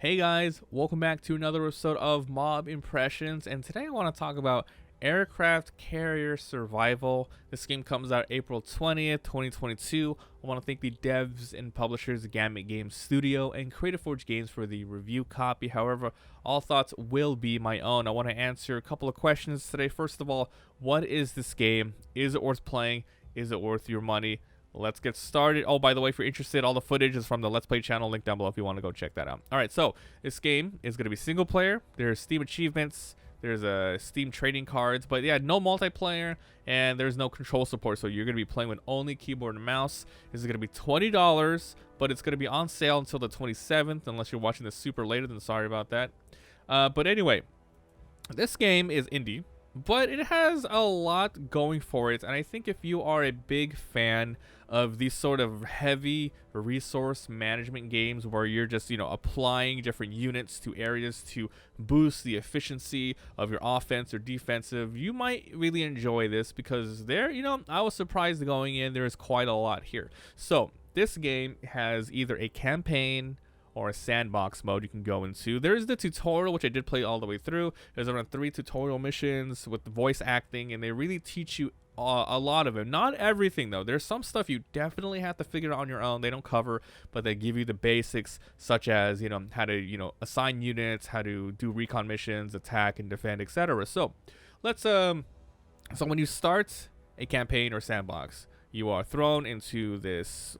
Hey guys, welcome back to another episode of Mabimpressions, and today I want to talk about Aircraft Carrier Survival. This game comes out April 20th, 2022. I want to thank the devs and publishers Gambit Games Studio and Creative Forge Games for the review copy. However, all thoughts will be my own. I want to answer a couple of questions today. First of all, what is this game? Is it worth playing? Is it worth your money? Let's get started. Oh, by the way, if you're interested, all the footage is from the Let's Play channel. Link down below if you want to go check that out. All right, so this game is going to be single player. There's Steam achievements. There's Steam trading cards. But yeah, no multiplayer, and there's no control support. So you're going to be playing with only keyboard and mouse. This is going to be $20, but it's going to be on sale until the 27th. Unless you're watching this super later, then sorry about that. But anyway, this game is indie, but it has a lot going for it, and I think if you are a big fan of these sort of heavy resource management games where you're just, applying different units to areas to boost the efficiency of your offense or defensive, you might really enjoy this because I was surprised going in, there is quite a lot here. So this game has either a campaign or a sandbox mode you can go into. There's the tutorial, which I did play all the way through. There's around 3 tutorial missions with the voice acting, and they really teach you a lot of it. Not everything, though. There's some stuff you definitely have to figure out on your own. They don't cover, but they give you the basics, such as, how to, assign units, how to do recon missions, attack and defend, etc. So, let's, so when you start a campaign or sandbox, you are thrown into this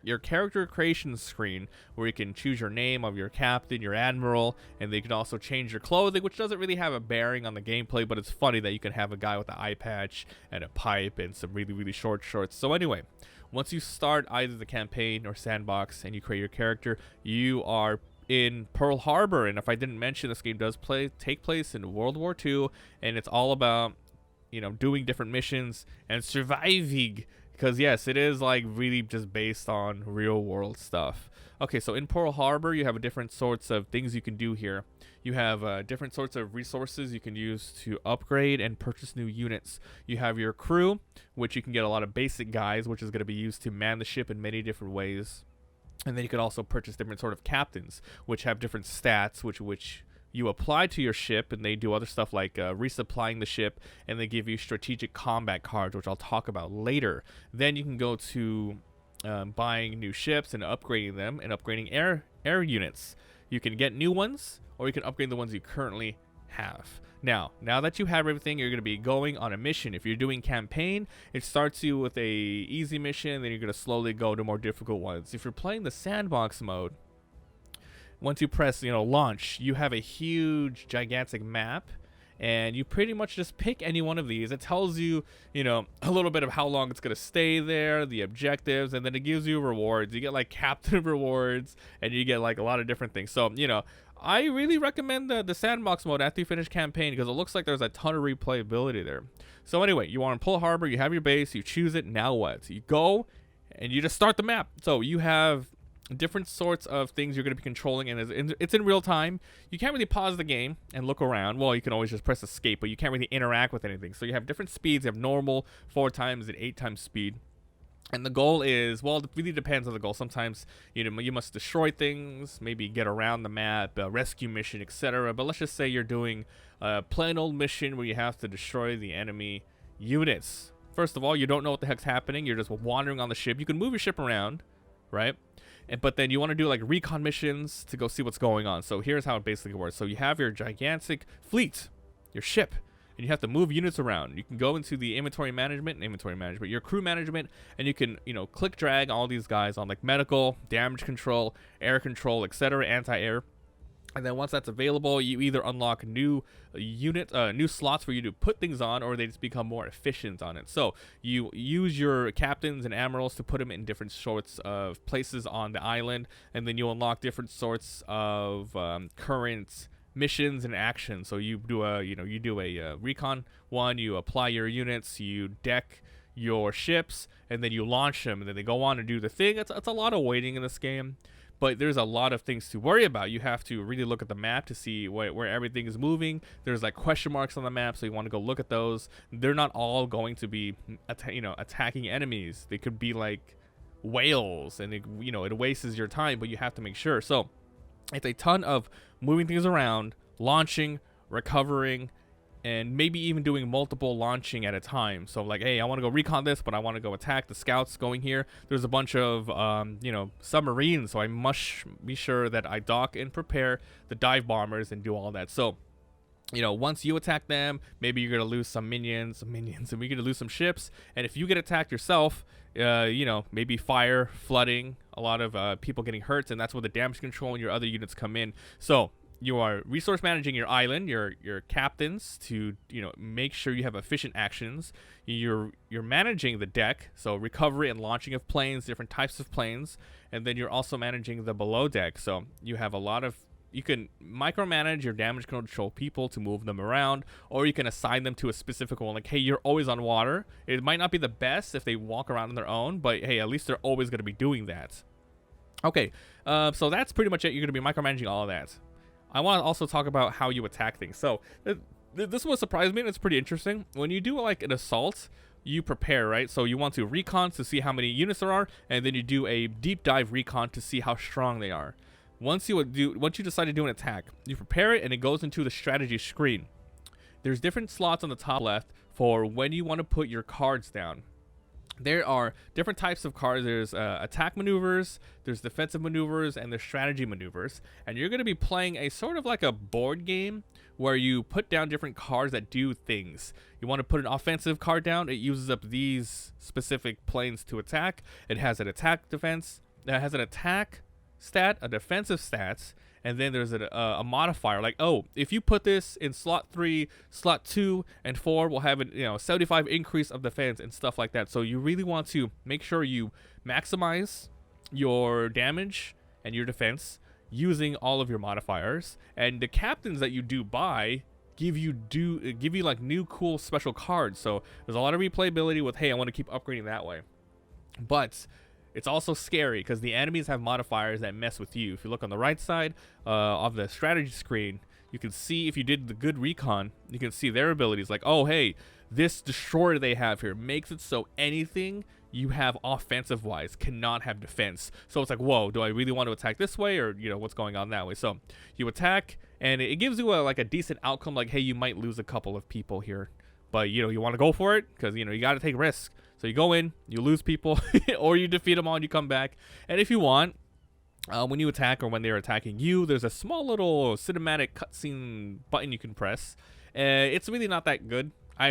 your character creation screen where you can choose your name of your captain, your admiral, and they can also change your clothing, which doesn't really have a bearing on the gameplay, but it's funny that you can have a guy with an eye patch and a pipe and some really short shorts. So anyway, once you start either the campaign or sandbox and you create your character, you are in Pearl Harbor. And if I didn't mention, this game does take place in World War II, and it's all about doing different missions and surviving. Because, yes, it is, really just based on real-world stuff. Okay, so in Pearl Harbor, you have different sorts of things you can do here. You have different sorts of resources you can use to upgrade and purchase new units. You have your crew, which you can get a lot of basic guys, which is going to be used to man the ship in many different ways. And then you can also purchase different sort of captains, which have different stats, which you apply to your ship, and they do other stuff like resupplying the ship, and they give you strategic combat cards, which I'll talk about later. Then you can go to buying new ships and upgrading them, and upgrading air units. You can get new ones, or you can upgrade the ones you currently have. Now that you have everything, you're going to be going on a mission. If you're doing campaign, it starts you with a easy mission, then you're going to slowly go to more difficult ones. If you're playing the sandbox mode, once you press, launch, you have a huge, gigantic map, and you pretty much just pick any one of these. It tells you, a little bit of how long it's going to stay there, the objectives, and then it gives you rewards. You get, captain rewards, and you get, a lot of different things. So, I really recommend the sandbox mode after you finish campaign because it looks like there's a ton of replayability there. So, anyway, you are in Pearl Harbor, you have your base, you choose it, now what? You go, and you just start the map. So, you have different sorts of things you're going to be controlling, and it's in real time. You can't really pause the game and look around. Well, you can always just press escape, but you can't really interact with anything. So you have different speeds. You have normal, 4 times, and 8 times speed. And the goal is, well, it really depends on the goal. Sometimes, you must destroy things, maybe get around the map, rescue mission, etc. But let's just say you're doing a plain old mission where you have to destroy the enemy units. First of all, you don't know what the heck's happening. You're just wandering on the ship. You can move your ship around, right? But then you want to do recon missions to go see what's going on. So here's how it basically works. So you have your gigantic fleet, your ship, and you have to move units around. You can go into the inventory management, your crew management, and you can, click drag all these guys on medical, damage control, air control, etc., anti-air. And then once that's available, you either unlock new new slots for you to put things on, or they just become more efficient on it. So you use your captains and admirals to put them in different sorts of places on the island, and then you unlock different sorts of current missions and actions. So you do a recon one, you apply your units, you deck your ships, and then you launch them, and then they go on and do the thing. It's a lot of waiting in this game. But there's a lot of things to worry about. You have to really look at the map to see where everything is moving. There's question marks on the map, so you want to go look at those. They're not all going to be, attacking enemies. They could be whales, and it wastes your time. But you have to make sure. So It's a ton of moving things around, launching, recovering, and maybe even doing multiple launching at a time. So like, hey, I want to go recon this, but I want to go attack the scouts going here. There's a bunch of submarines, so I must be sure that I dock and prepare the dive bombers and do all that. So once you attack them, maybe you're gonna lose some minions, and we're gonna lose some ships. And if you get attacked yourself, maybe fire, flooding, a lot of people getting hurt, and that's where the damage control and your other units come in. So you are resource managing your island, your captains, to make sure you have efficient actions. You're managing the deck, so recovery and launching of planes, different types of planes, and then you're also managing the below deck. So you have a lot of. You can micromanage your damage control people to move them around, or you can assign them to a specific one. Like, hey, you're always on water. It might not be the best if they walk around on their own, but hey, at least they're always going to be doing that. Okay, so that's pretty much it. You're going to be micromanaging all of that. I want to also talk about how you attack things. So this one surprised me, and it's pretty interesting. When you do like an assault, you prepare, right? So you want to recon to see how many units there are, and then you do a deep dive recon to see how strong they are. Once you decide to do an attack, you prepare it and it goes into the strategy screen. There's different slots on the top left for when you want to put your cards down. There are different types of cards. There's attack maneuvers, there's defensive maneuvers, and there's strategy maneuvers. And you're going to be playing a sort of like a board game where you put down different cards that do things. You want to put an offensive card down, it uses up these specific planes to attack. It has an attack defense, it has an attack stat, a defensive stats, and then there's a modifier like, oh, if you put this in slot 3, slot 2, and 4, we'll have a 75 increase of defense and stuff like that. So you really want to make sure you maximize your damage and your defense using all of your modifiers. And the captains that you do buy give you like new cool special cards. So there's a lot of replayability with, hey, I want to keep upgrading that way. But it's also scary because the enemies have modifiers that mess with you. If you look on the right side of the strategy screen, you can see if you did the good recon, you can see their abilities. Like, oh, hey, this destroyer they have here makes it so anything you have offensive-wise cannot have defense. So it's like, whoa, do I really want to attack this way, or what's going on that way? So you attack, and it gives you a decent outcome. Like, hey, you might lose a couple of people here, but you want to go for it because you got to take risks. So you go in, you lose people, or you defeat them all and you come back. And if you want, when you attack or when they're attacking you, there's a small little cinematic cutscene button you can press. It's really not that good. I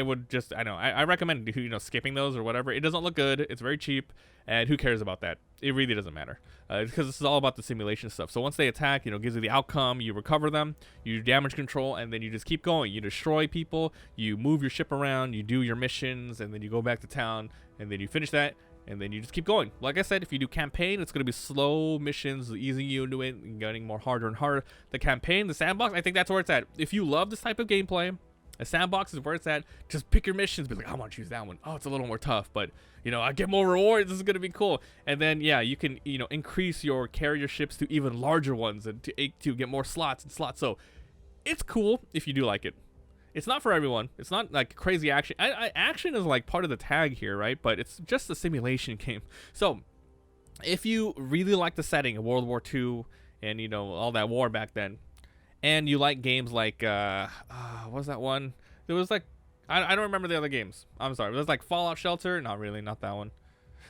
recommend skipping those or whatever. It doesn't look good. It's very cheap, and who cares about that? It really doesn't matter because this is all about the simulation stuff. So once they attack, gives you the outcome. You recover them, you do damage control, and then you just keep going. You destroy people, you move your ship around, you do your missions, and then you go back to town, and then you finish that, and then you just keep going. Like I said, if you do campaign, it's going to be slow missions, easing you into it, and getting more harder and harder. The campaign, the sandbox, I think that's where it's at. If you love this type of gameplay, a sandbox is where it's at. Just pick your missions. Be like, I want to choose that one. Oh, it's a little more tough, but I get more rewards. This is gonna be cool. And then you can increase your carrier ships to even larger ones and to get more slots and slots. So it's cool if you do like it. It's not for everyone. It's not like crazy action. Action is like part of the tag here, right? But it's just a simulation game. So if you really like the setting of World War II and all that war back then, and you like games like what was that one? There was like I don't remember the other games. I'm sorry. There's like Fallout Shelter. Not really, not that one.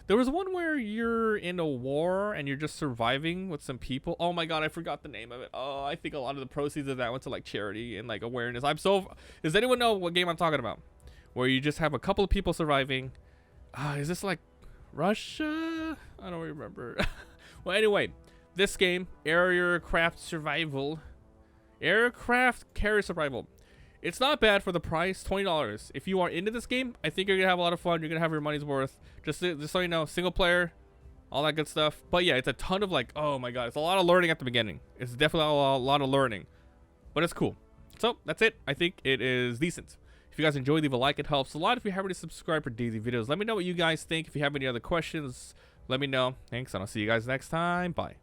There was one where you're in a war and you're just surviving with some people. Oh my god, I forgot the name of it. Oh, I think a lot of the proceeds of that went to like charity and like awareness. Does anyone know what game I'm talking about? Where you just have a couple of people surviving. Is this like Russia? I don't remember. Well, anyway, this game, Aircraft Carrier Survival. It's not bad for the price, $20. If you are into this game, I think you're gonna have a lot of fun. You're gonna have your money's worth. Just so you know, single player, all that good stuff. But yeah, it's a ton of like, oh my god, it's a lot of learning at the beginning. It's definitely a lot of learning, but it's cool. So that's it. I think it is decent. If you guys enjoy, leave a like. It helps a lot. If you haven't already subscribed for daily videos, let me know what you guys think. If you have any other questions, let me know. Thanks, and I'll see you guys next time. Bye.